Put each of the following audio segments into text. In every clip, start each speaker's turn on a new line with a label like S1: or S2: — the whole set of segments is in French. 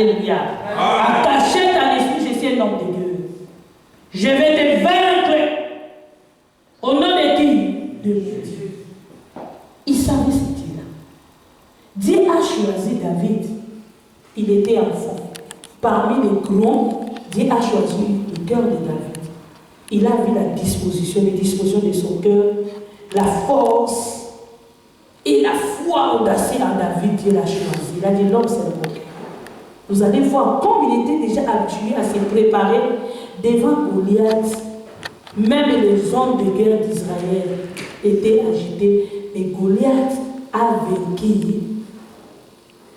S1: Alléluia. Attaché à l'esprit, je suis un homme de Dieu. Je vais te vaincre. Au nom de qui? De Dieu. Il savait ce Dieu-là. Dieu a choisi David. Il était enfant. Parmi les grands, Dieu a choisi le cœur de David. Il a vu la disposition, les dispositions de son cœur, la force et la foi audacieuse à David. Dieu l'a choisi. Il a dit l'homme c'est bon. Vous allez voir comme il était déjà habitué à se préparer devant Goliath. Même les hommes de guerre d'Israël étaient agités. Et Goliath a vaincu.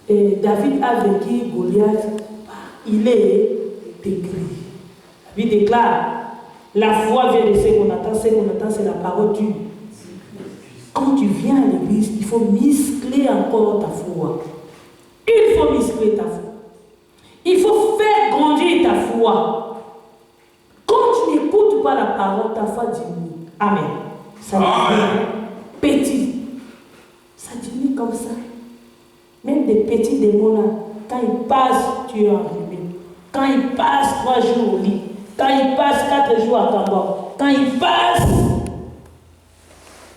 S1: Et David a vaincu Goliath. Il est décrit. David déclare, la foi vient de ce qu'on attend. Ce qu'on attend, c'est la parole de Dieu. Quand tu viens à l'église, il faut muscler encore ta foi. Il faut muscler ta foi. Il faut faire grandir ta foi. Quand tu n'écoutes pas la parole, ta foi diminue. Amen. Ça diminue. Petit. Ça diminue comme ça. Même des petits démons là, quand ils passent, tu es enrhumé. Quand ils passent 3 jours au lit, quand ils passent 4 jours à Tambor, quand ils passent,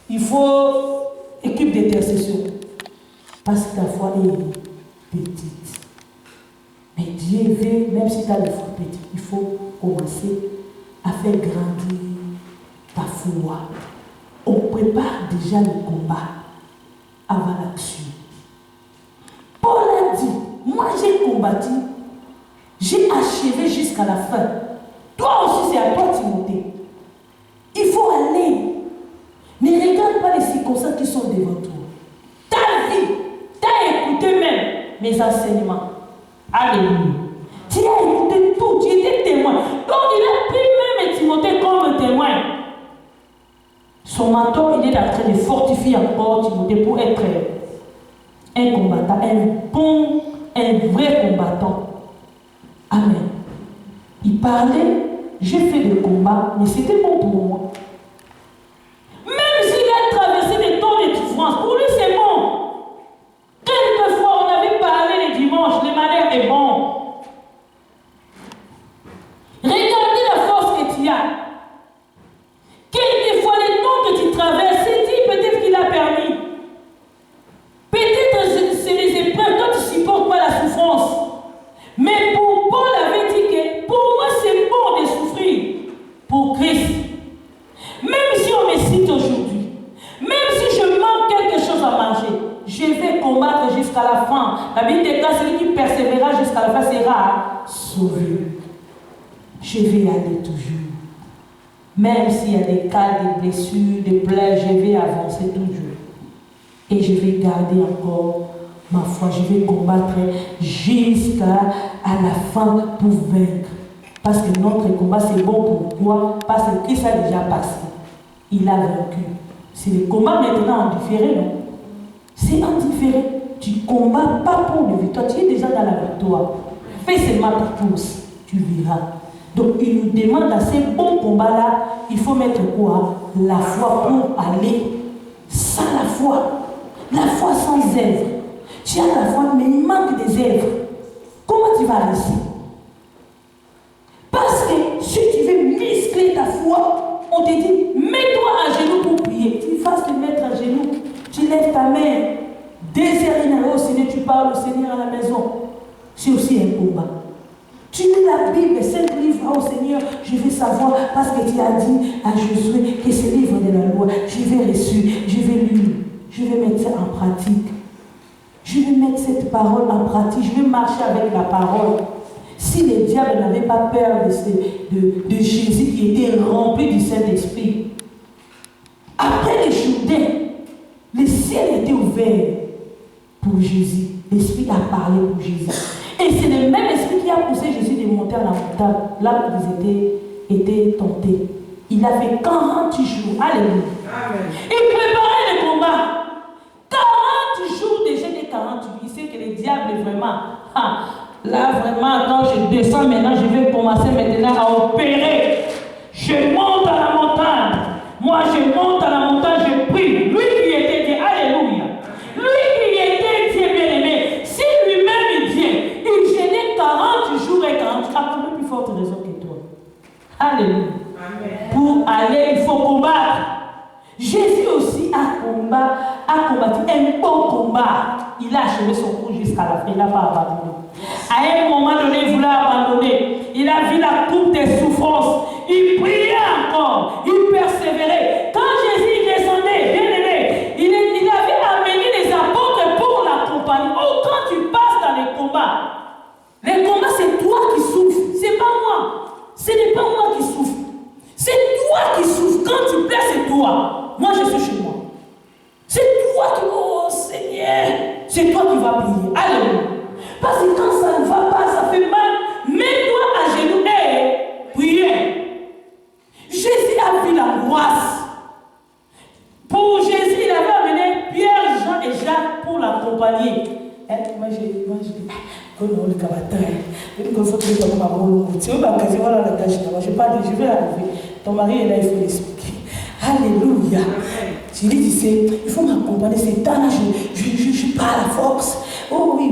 S1: il faut équipe d'intercession. Parce que ta foi est petite. Mais Dieu veut, même si tu as le foi petit, il faut commencer à faire grandir ta foi. On prépare déjà le combat avant l'action. Paul a dit, moi j'ai combattu, j'ai achevé jusqu'à la fin. Toi aussi c'est à toi Timothée. Il faut aller. Ne regarde pas les circonstances qui sont devant toi. Ta vie, tu as écouté même mes enseignements. Alléluia. Tu as écouté tout, tu étais témoin. Donc il a pris même Timothée comme témoin. Son mentor, il est en train de fortifier encore Timothée pour être un combattant, un vrai combattant. Amen. Il parlait, j'ai fait des combats, mais c'était bon pour moi. Même s'il a traversé des temps de souffrance, pour lui c'est bon. Quelquefois on avait parlé les dimanches, le malheur est bon. Regardez la force que tu as. Quelquefois les temps que tu traverses, c'est dit peut-être qu'il a permis. Peut-être c'est les épreuves quand tu ne supportes pas la souffrance. Mais pour Paul avait dit que pour moi c'est bon de souffrir pour Christ. Même si on me cite aujourd'hui, même si je manque quelque chose à manger, je vais combattre jusqu'à la fin. La Bible déclare celui qui persévérera jusqu'à la fin sera sauvé. Je vais aller toujours. Même s'il y a des cas, des blessures, des plaies, je vais avancer toujours. Et je vais garder encore ma foi. Je vais combattre jusqu'à la fin pour vaincre. Parce que notre combat, c'est bon. Pourquoi? Parce que Christ a déjà passé. Il a vaincu. C'est le combat maintenant en différé, non? C'est en différé. Tu ne combats pas pour la victoire. Tu es déjà dans la victoire. Fais seulement ta course. Tu verras. Donc, il nous demande à ces bons combats-là, il faut mettre quoi? La foi pour aller. Sans la foi sans œuvre. Tu as la foi, mais il manque des œuvres. Comment tu vas réussir? Parce que si tu veux muscler ta foi, on te dit, mets-toi à genoux pour prier. Tu vas te mettre à genoux. Tu lèves ta main. Désert au Seigneur, tu parles au Seigneur à la maison. C'est aussi un combat. Tu lis la Bible, 5 livres au Seigneur, je veux savoir, parce que tu as dit à Josué que ce livre de la loi, je vais reçu, je vais lire, je vais mettre ça en pratique. Je vais mettre cette parole en pratique, je vais marcher avec la parole. Si le diable n'avait pas peur de Jésus qui était rempli du Saint-Esprit, après le Jourdain, le ciel était ouvert pour Jésus. L'Esprit a parlé pour Jésus. Et c'est le même esprit qui a poussé Jésus de monter à la montagne, là où ils étaient tentés. Il a fait 40 jours. Alléluia. Amen. Il préparait le combat. 40 jours déjà des 40 jours. Il sait que le diable est vraiment. Là, vraiment, quand je descends maintenant, je vais commencer maintenant à opérer. Je monte à la montagne. Moi, je monte à la montagne, je prie. Lui qui était Dieu. Alléluia. Lui qui était Dieu bien-aimé. Si lui-même il vient, il gênait 40 frappera plus forte raison que toi. Alléluia. Pour aller, il faut combattre. Jésus aussi a combattu un bon combat. Il a achevé son cours jusqu'à la fin. Il n'a pas abandonné. À un moment donné, il voulait abandonner. Il a vu la coupe des souffrances. Il priait encore. Il persévérait. Quand Jésus descendait, bien aimé, il avait amené les apôtres pour l'accompagner. Oh, quand tu passes dans les combats, c'est toi qui souffres. C'est pas moi. Ce n'est pas moi qui souffre. C'est toi qui souffres. Quand tu plais, c'est toi. Moi, je suis chez moi. C'est toi qui... Oh, Seigneur. C'est toi qui vas prier. Alléluia. Parce que quand ça ne va pas, ça fait mal. Mets-toi à genoux et priez. Jésus a vu l'angoisse. Pour Jésus, il avait amené Pierre, Jean et Jacques pour l'accompagner. Moi, je dis, comme le cabatin, je vais arriver. Ton mari est là, il faut l'expliquer. Alléluia. Je lui disais, il faut m'accompagner. C'est temps là, je n'ai pas la force. Oh oui,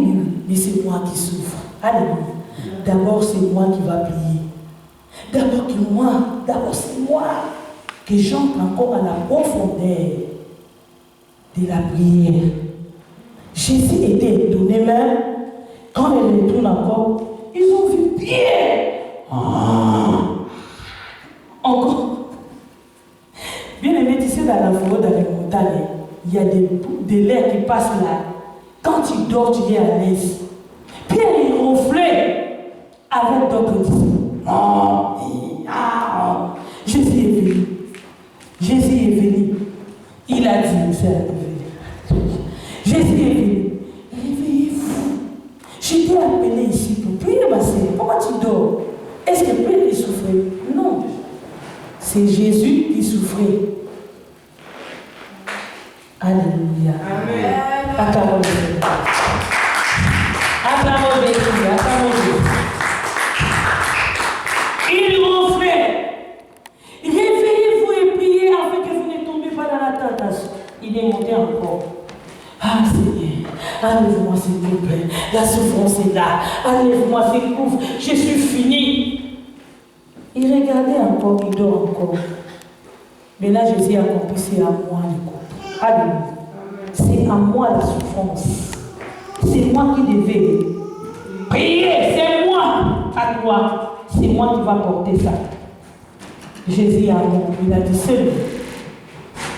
S1: mais c'est moi qui souffre. Alléluia. D'abord, c'est moi qui va prier. D'abord, c'est moi que j'entre encore à la profondeur de la prière. Jésus était étonné même. Quand il retourne encore, ils ont vu Pierre. Encore. Bien aimé, tu sais, dans la forêt, dans les montagnes, il y a des lairs qui passent là. Quand tu dors, tu es à l'aise. Pierre, il ronflait avec d'autres disciples. Jésus est venu. Jésus est venu. Il a dit, Jésus est venu. Réveillez-vous. Je t'ai appelé ici pour prier, ma sœur. Pourquoi tu dors? Est-ce que Pierre il souffrait? Non. C'est Jésus qui souffrait. Alléluia. Amen. Acclamons Jésus. Acclamons Jésus. Acclamons Jésus. Il ronflait. Réveillez-vous et priez afin que vous ne tombiez pas dans la tentation. Il est monté encore. Ah Seigneur, enlève-moi s'il te plaît. La souffrance est là. Enlève-moi s'il couvre. Je suis fini. Il regardait encore, il dort encore. Mais là, Jésus a compris, c'est à moi le coup. Alléluia. C'est à moi la souffrance. C'est moi qui devais prier. C'est moi à toi. C'est moi qui va porter ça. Jésus a compris. Il a dit, Seigneur,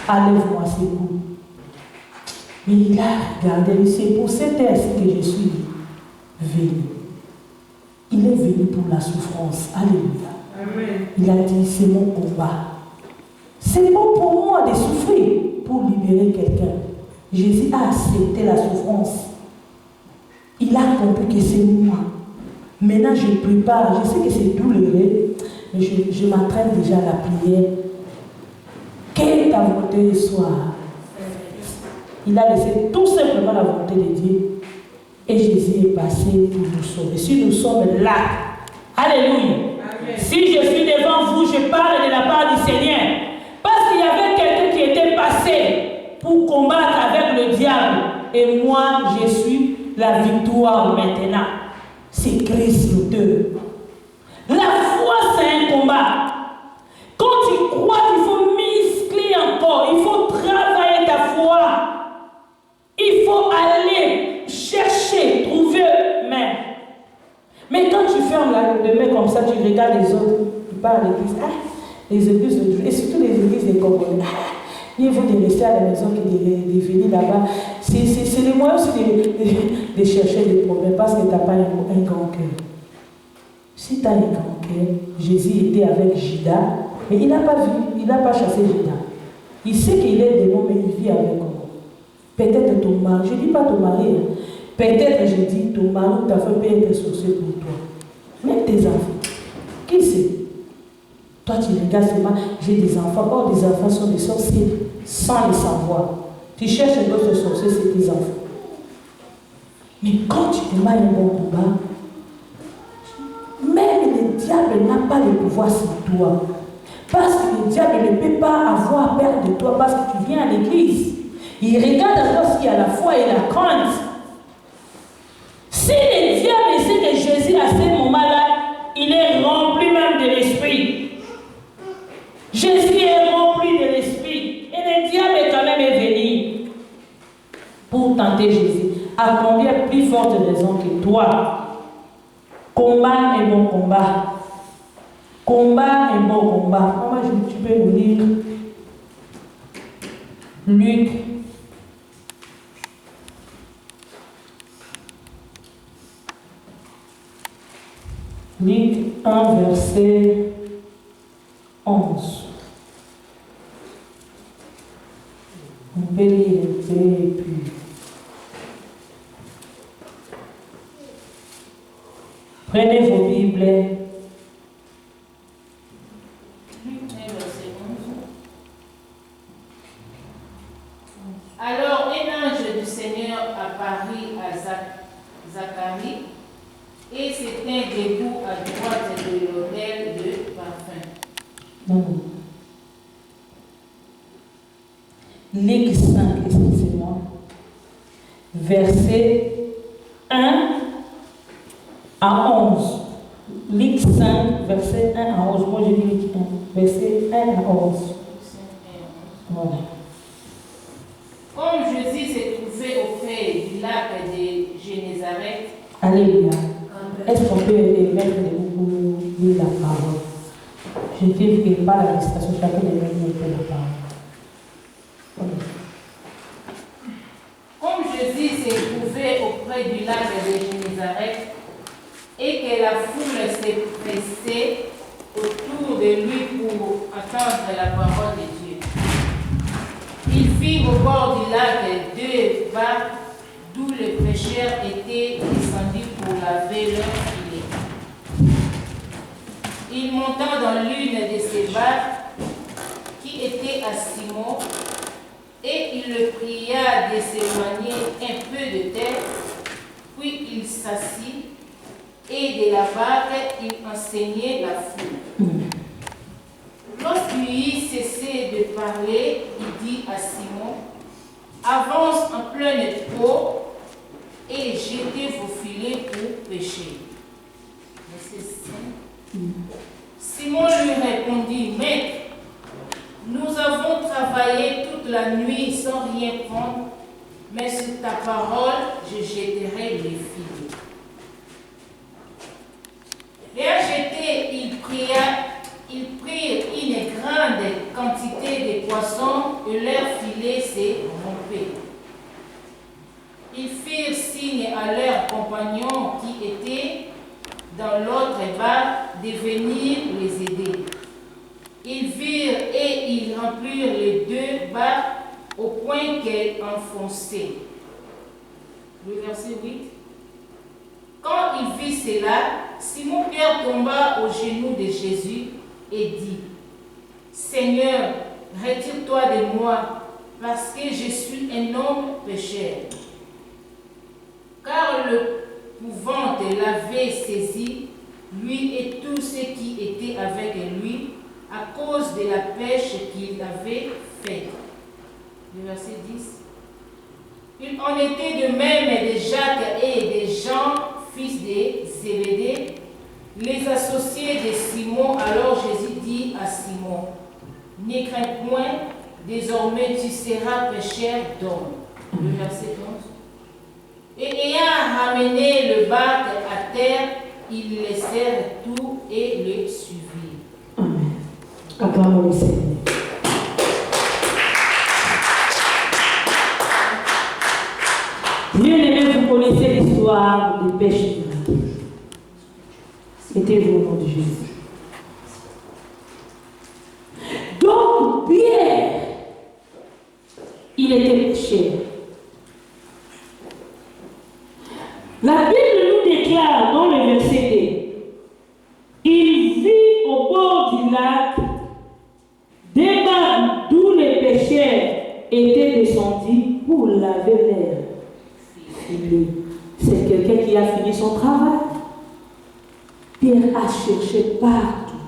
S1: enlève-moi ces coups. Mais il a regardé, c'est pour cette ainsi que je suis venu. Il est venu pour la souffrance. Alléluia. Amen. Il a dit, c'est mon combat. C'est bon pour moi de souffrir pour libérer quelqu'un. Jésus a accepté la souffrance. Il a compris que c'est moi. Maintenant, je prépare. Je sais que c'est douloureux, mais je m'entraîne déjà à la prière. Que ta volonté soit. Il a laissé tout simplement la volonté de Dieu. Et Jésus est passé pour nous sauver. Si nous sommes là, alléluia. Amen. Si je suis devant vous, je parle de la part du Seigneur. Parce qu'il y avait quelqu'un qui était passé pour combattre avec le diable. Et moi, je suis la victoire maintenant. C'est Christ l'auteur. La foi, c'est un combat. Quand tu crois qu'il faut muscler encore, il faut travailler ta foi. Il faut aller chercher, trouver mais quand tu fermes les mains comme ça, tu regardes les autres, tu parles à l'église. Les églises de Dieu, et surtout les églises des Congolais. Il faut de rester à la maison que de venir là-bas. C'est le moyen aussi de chercher des problèmes parce que tu n'as pas un grand cœur. Si tu as un grand cœur, Jésus était avec Judas, mais il n'a pas vu, il n'a pas chassé Judas. Il sait qu'il est démon, mais il vit avec eux. Peut-être ton mari, je ne dis pas ton mari, peut-être je dis ton mari ou ta femme peut être sorcier pour toi. Même tes enfants. Qui sait? Toi tu regardes seulement, j'ai des enfants. Or des enfants sont des sorciers sans le savoir. Tu cherches d'autres sorciers, c'est tes enfants. Mais quand tu te mets un bon combat, même le diable n'a pas le pouvoir sur toi. Parce que le diable ne peut pas avoir peur de toi parce que tu viens à l'église. Il regarde d'abord s'il y a la foi et la crainte. Si le diable sait que Jésus à ce moment-là, il forte raison que toi, combat un bon combat. Combat un bon combat. Moi, tu peux nous lire Luc. Luc 1, verset 11. On peut lire et puis. Prenez vos Bibles.
S2: Luc 1, verset 11. Alors un ange du Seigneur apparut à Zacharie et s'était debout à droite de l'autel de parfum.
S1: Luc 5, excusez-moi. Verset 1 à 11. Luc 5, verset 1 à 11. Moi, je dis Luc 1, verset 1 à 11. Voilà.
S2: Comme Jésus s'est trouvé auprès du lac de Génézareth.
S1: Alléluia. Est-ce qu'on peut les mettre debout pour nous lire la parole? Je ne fais pas la récitation, chacun des mêmes pour la parole.
S2: Comme Jésus s'est trouvé auprès du lac de Génézareth et que la foule s'est pressée autour de lui pour attendre la parole de Dieu, il vit au bord du lac deux barques d'où les pêcheurs étaient descendus pour laver leurs filets. Il monta dans l'une de ces barques qui était à Simon, et il le pria de s'éloigner un peu de terre, puis il s'assit, et de la barque il enseignait la foule. Lorsqu'il eut cessé de parler, il dit à Simon, avance en pleine eau et jetez vos filets pour pêcher. Verset 5. Simon lui répondit, Maître, nous avons travaillé toute la nuit sans rien prendre, mais sur ta parole, je jetterai les filets. Et à jeter, ils prirent une grande quantité de poissons et leur filet s'est rompé. Ils firent signe à leurs compagnons qui étaient dans l'autre barque de venir les aider. Ils virent et ils remplirent les deux barques au point qu'elles enfonçaient. Le verset 8. Quand il vit cela, Simon-Pierre tomba aux genoux de Jésus et dit, Seigneur, retire-toi de moi, parce que je suis un homme pécheur. Car l'épouvante l'avait saisi, lui et tous ceux qui étaient avec lui, à cause de la pêche qu'il avait faite. Le verset 10. Il en était de même de Jacques et de Jean, fils de Zébédée, les associés de Simon. Alors Jésus dit à Simon, ne crains point, désormais tu seras pêcheur d'hommes. Le verset 11. Et ayant ramené le bac à terre, ils laissèrent tout et le suivirent.
S1: Amen. Acclamons le Seigneur. Bien-aimés, vous connaissez l'histoire des pêches. Mettez-vous au nom de Jésus. Donc, Pierre, il était pécheur. La Bible nous déclare dans le verset 2, il vit au bord du lac des barques d'où les pêcheurs étaient descendus pour laver l'air. C'est quelqu'un qui a fini son travail. Pierre a cherché partout.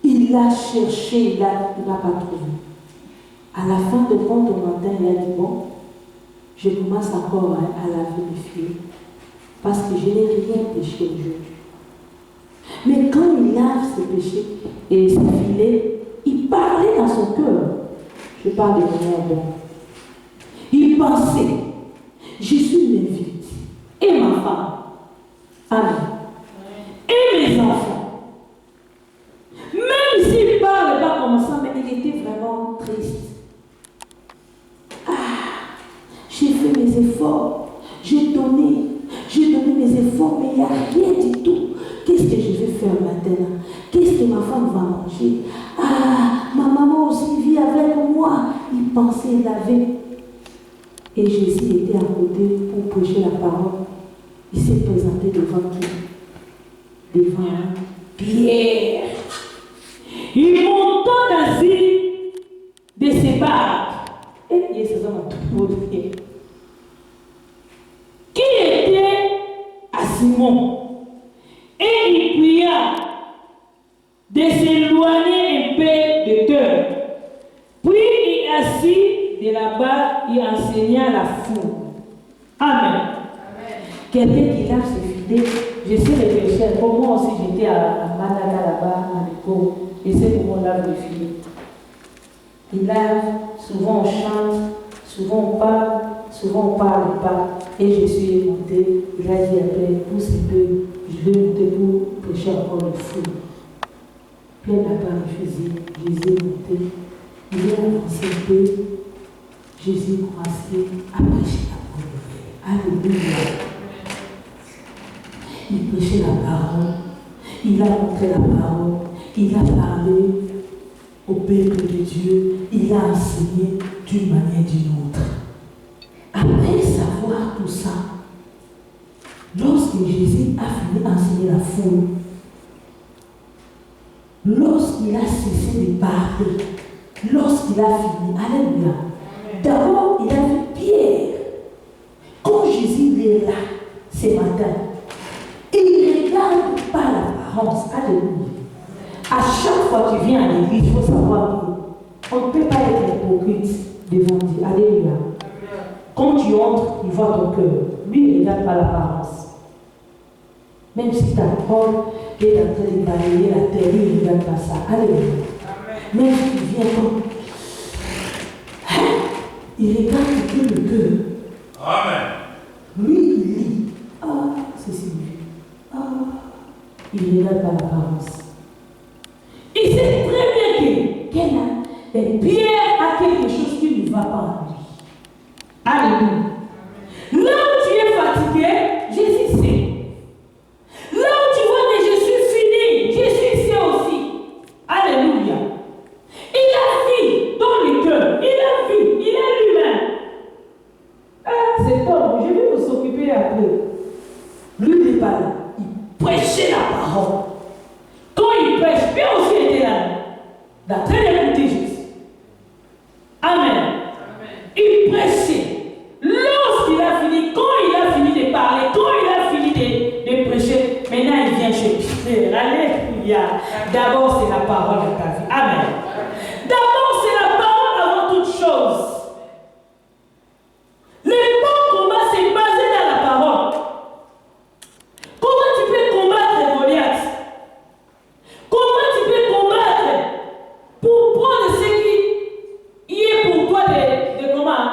S1: Il a cherché, il n'a pas trouvé. À la fin de compte, au matin, il a dit, bon, je commence encore à laver mes filets, parce que je n'ai rien péché aujourd'hui. Mais quand il lave ses péchés et ses filets, il parlait dans son cœur. Je parle de manière bonne. Il pensait, je suis Amen. Et mes enfants, même s'il ne parle pas comme ça, mais il était vraiment triste. J'ai fait mes efforts, j'ai donné mes efforts, mais il n'y a rien du tout. Qu'est-ce que je vais faire maintenant? Qu'est-ce que ma femme va manger? Ma maman aussi vit avec moi. Il pensait laver. Et Jésus était à côté pour prêcher la parole. Il s'est présenté devant qui? Devant Pierre. Il monta d'Asie de ses barques. Et il se tout Pierre. Qui était à Simon. Et il pria de s'éloigner un peu de terre. Puis il assit de là-bas et enseigna la foule. Amen. Quelqu'un qui lave ses filets, je sais les pécheurs. Pour moi aussi, j'étais à Malaga là-bas, à l'école. Je sais comment on lave les filets. Il lave, souvent on chante, souvent on parle, souvent on parle pas. Et je suis montée, il a dit après, pousse un peu, je vais monter pour prêcher encore le fou. Pierre n'a pas refusé, Jésus est monté, il est avancé un peu, Jésus croisé, a prêché la parole. Alléluia. Il prêchait la parole, il a montré la parole, il a parlé au peuple de Dieu, il a enseigné d'une manière ou d'une autre. Après savoir tout ça, lorsque Jésus a fini d'enseigner la foule, lorsqu'il a cessé de parler, lorsqu'il a fini, alléluia, d'abord il a vu Pierre. Quand Jésus est là, ce matin, il ne regarde pas l'apparence, alléluia. À chaque fois que tu viens à l'église, il faut savoir qu'on ne peut pas être hypocrite devant Dieu, alléluia. Quand tu entres, il voit ton cœur. Lui, il ne regarde pas l'apparence. Même si ta parole est en train de balayer la terre, lui, il ne regarde pas ça. Alléluia. Même si tu viens comme... il regarde que le cœur.
S3: Amen.
S1: Lui, il lit. C'est lui. Il ne regarde pas l'apparence. Il sait très bien que Pierre a quelque chose qui ne va pas en lui. Alléluia. Là où tu es fatigué, Jésus sait. Là où tu vois que je suis fini, Jésus sait aussi. Alléluia. Il a vu dans le cœur, il a vu, il est lui-même. C'est homme, je vais vous s'occuper après. Lui n'est pas là. Il prêchait la parole. Quand il prêche, Pierre aussi était là. D'après l'écouter Jésus. Amen. Il prêchait. Lorsqu'il a fini, quand il a fini de parler, quand il a fini de prêcher, maintenant il vient chez Pierre. Alléluia. D'abord, c'est la parole de ta vie. Amen. D'abord, c'est la parole avant toute chose. Le bon combat, c'est basé dans la parole. Comment tu peux combattre Goliath? Comment tu peux combattre pour prendre ce qui est pour toi de comment?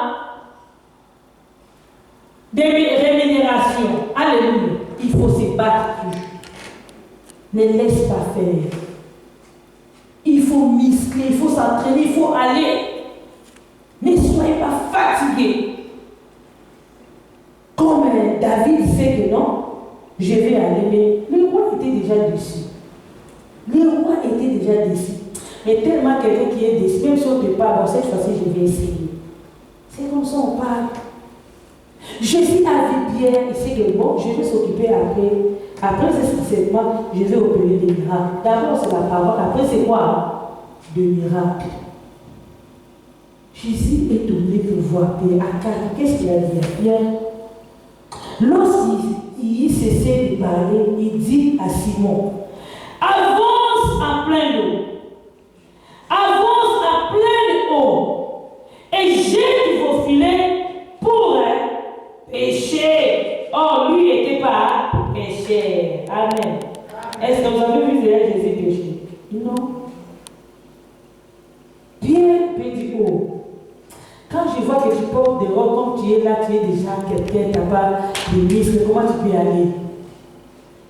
S1: Des rémunérations. Alléluia. Il faut se battre toujours. Ne laisse pas faire. Il faut muscler, il faut s'entraîner, il faut aller. Ne soyez pas fatigués. Comme David sait que non, je vais aller. Mais le roi était déjà déçu. Le roi était déjà déçu. Mais tellement quelqu'un qui est déçu, même si on ne te parle, cette fois-ci, je vais essayer. C'est comme ça on parle. Jésus a vu Pierre, il sait que bon, je vais s'occuper après. Après, c'est moi, je vais opérer des miracles. D'abord, c'est la parole. Après, c'est quoi? Des miracles. Jésus est tombé pour voir Pierre. Qu'est-ce qu'il a dit à Pierre? Lorsqu'il cessait de parler, il dit à Simon, avance en plein eau. Avance en pleine eau. Et jette vos filets pour pêcher. Oh, lui n'était pas péché. Amen. Est-ce que vous avez vu Jésus pécher? Non. Pierre peut dire, oh, quand je vois que tu portes des robes, comme tu es là, tu es déjà quelqu'un capable de muscles, comment tu peux aller?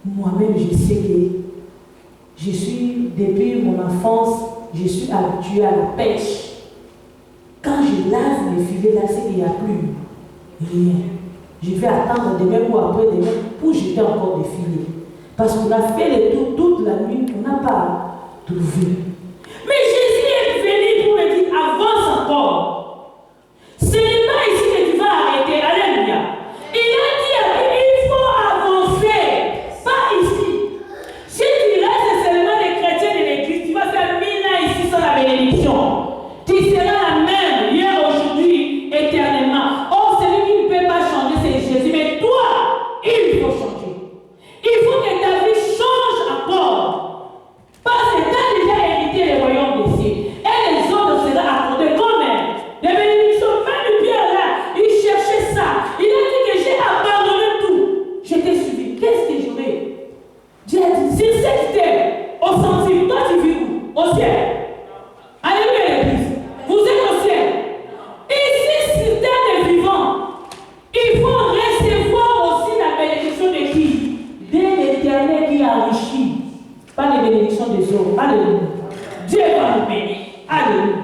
S1: moi-même, je sais que depuis mon enfance, je suis habituée à la pêche. Quand je lave les filets là, c'est qu'il n'y a plus rien. Je vais attendre demain ou après demain pour jeter encore des filets. Parce qu'on a fait les tours toute la nuit, on n'a pas trouvé. Mais Jésus est venu pour me dire, avance encore. Ce n'est pas ici que tu vas arrêter. Alléluia. Il a dit, il faut avancer. Pas ici. Si tu restes seulement des chrétiens de l'église, tu vas faire 1000 ans ici sans la bénédiction. Tu seras la même hier, aujourd'hui, éternellement. Oh, celui qui ne peut pas changer, c'est Jésus. Mais toi, il faut changer. Il faut que ta vie change encore. Parce que tu as déjà hérité le royaume des cieux. Et les autres seront accordés quand même. Les bénédictions, même Pierre là, il cherchait ça. Il a dit que j'ai abandonné tout. Je t'ai suivi. Qu'est-ce que j'aurais? Dieu a dit, si c'était au centime, toi tu vis où? Au ciel. Alléluia l'église. Vous êtes au ciel. Ici, si t'es des vivants, il faut recevoir aussi la bénédiction de qui? De l'Éternel qui enrichit. Pas les bénédictions des hommes. Alléluia. Dieu va nous bénir. Alléluia.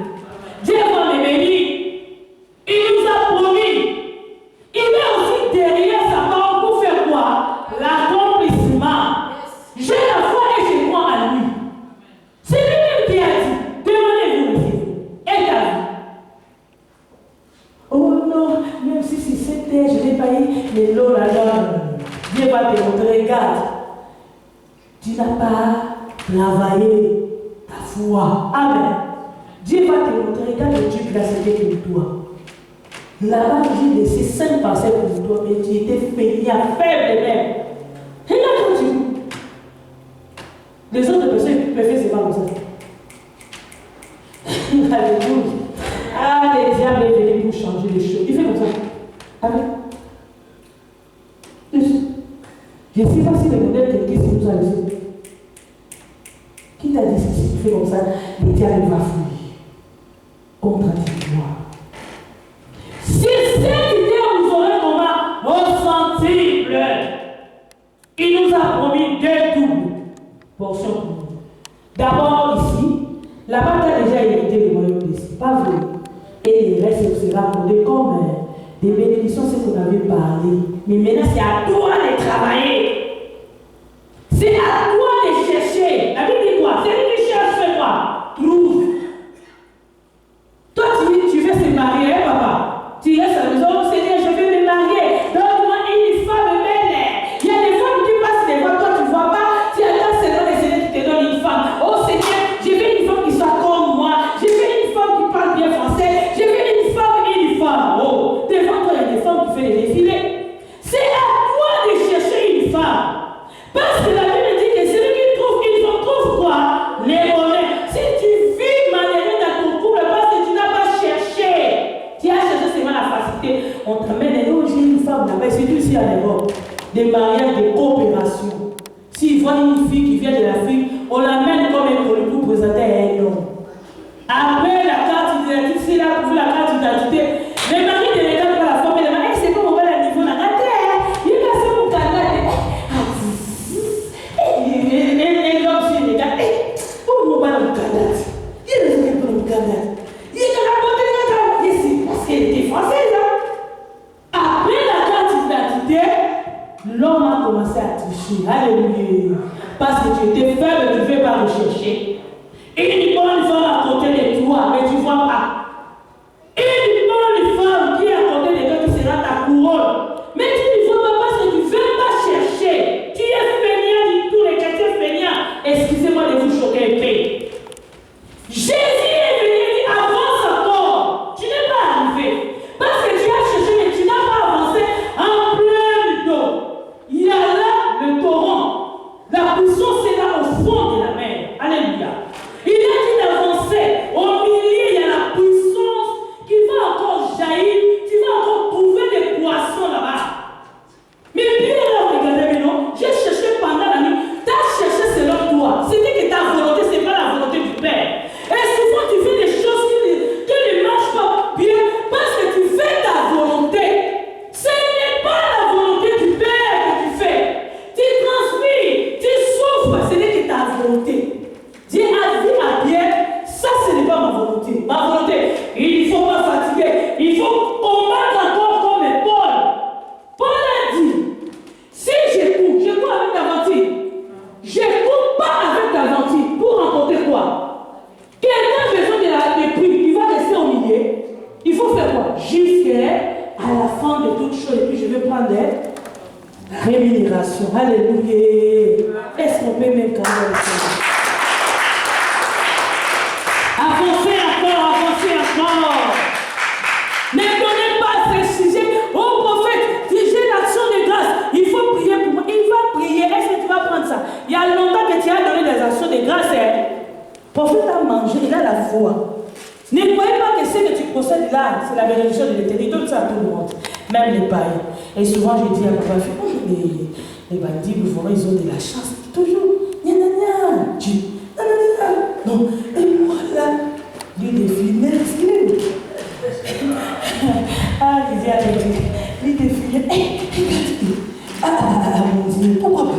S1: Dieu va nous bénir. Il nous a promis. Il est aussi derrière sa parole pour faire quoi? L'accomplissement. J'ai la foi et j'ai crois à lui. C'est lui-même qui a dit, demandez-vous, recevez. Et ta vie. Oh non, même si c'était, je n'ai pas eu les lots là-bas. Dieu va te montrer, regarde. Tu n'as pas travaillé ta foi. Amen. Dieu va te montrer, regarde le Dieu qui a c'était pour toi. Là-bas, j'ai laissé 5 parcelles pour toi, mais tu étais fainéant, faible même. Et là, quand tu. Les autres personnes peuvent faire, c'est pas comme ça. Alléluia. Ah, le diable est venu pour changer les choses. Il fait comme ça. Amen. Je ne sais pas si le modèle de Christ nous a laissé. Qui t'a dit que si tu fais comme ça, le diable va fuir. Contradictoire. Si cette idée vous aurez comment ressensible, il nous a promis 2 doubles portions pour nous. D'abord ici, là-bas tu as déjà hérité le royaume des cieux, pas vrai. Et le reste sera accordé comme des bénédictions, c'est ce qu'on avait parlé. Mais maintenant c'est à toi de travailler. C'est à toi de chercher. La Bible dit quoi? C'est lui qui cherche, fais quoi? Trouve. Toi tu veux se marier, hein, papa? Tu restes à la maison, Seigneur, je veux me marier. Donne-moi une femme belle. Il y a des femmes qui passent des fois, toi tu ne vois pas. Tu attends seulement le Seigneur qui te donne une femme. Oh Seigneur, je veux une femme qui soit comme moi. Je veux une femme qui parle bien français. Je veux une femme. Oh, devant toi, il y a des femmes qui font des défilés. C'est à toi de chercher une femme. Parce que la Bible dit que celui qui trouve une femme trouve quoi? Les bonheurs. Si tu vis malheureux dans ton couple parce que tu n'as pas cherché, tu as cherché seulement la facilité. On t'amène, oh, j'ai une femme là-bas. C'est aussi à l'Europe. Des mariages de coopération. S'il voit une fille qui vient de l'Afrique, on l'amène comme un colis pour présenter à un homme. Après la carte d'identité, c'est là pour la carte d'identité. Le mari ne regarde pas la femme, et le mari, c'est comme on va à niveau là. Il a fait mon canard. Et l'homme se regarde. Oh, mon canard. Il a fait mon canard. Il est dans la bonne de c'est parce qu'elle était française. Après la carte d'identité, l'homme a commencé à toucher. Alléluia. Parce que tu étais faible, tu ne veux pas rechercher. Une bonne femme à côté de toi, mais tu ne vois pas. Une bonne femme qui est à côté de toi, qui sera ta couronne. Mais tu ne vois pas parce que tu ne veux pas chercher. Tu es feignant du tout, les chrétiens feignants. Excusez-moi de vous choquer un peu. Jésus est venu et dit avance encore. Tu n'es pas arrivé. Parce que tu as cherché, mais tu n'as pas avancé en plein dos. Il y a là le torrent. La puissance est là au fond de la mer. Alléluia. Il a dit Est-ce qu'on peut même calmer le Seigneur? Avancez encore. Ne donnez pas ces sujets au prophète. J'ai l'action de grâce. Il faut prier pour moi. Il va prier. Est-ce que tu vas prendre ça? Il y a longtemps que tu as donné des actions de grâce. Le prophète a mangé, il a la foi. Ne croyez pas que ce que tu procèdes là, c'est la bénédiction de l'éternité. Donne ça à tout le monde, même les païens. Et souvent, je dis à ma fille, les bandits, ils ont de la chance. Toujours, non, et moi là, lui défile, ah, je dis à lui défile, mon Dieu, pourquoi pas?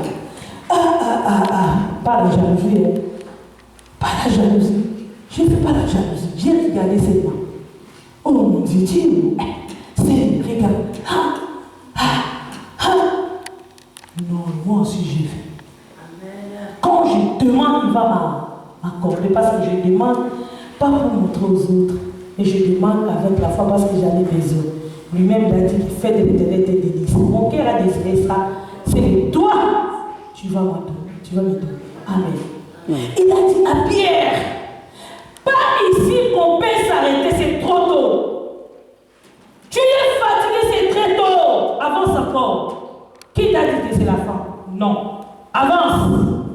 S1: Pas la jalousie, pas la jalousie. Je ne fais pas la jalousie. J'ai regardé ses mains. Oh mon Dieu, Dieu, c'est, regarde. Non, moi aussi j'ai fait. Quand je demande, il va m'accorder parce que je demande pas pour montrer aux autres, mais je demande avec la foi parce que j'en ai besoin. Lui-même il a dit qu'il fait de l'éternel tes délices. Mon cœur a désiré ça. C'est que toi, tu vas me donner. Amen. Il a dit à Pierre, pas ici qu'on peut s'arrêter, c'est trop tôt. Tu es fatigué, c'est très tôt. Avance encore. Qui t'a dit que c'est la fin? Non. Avance.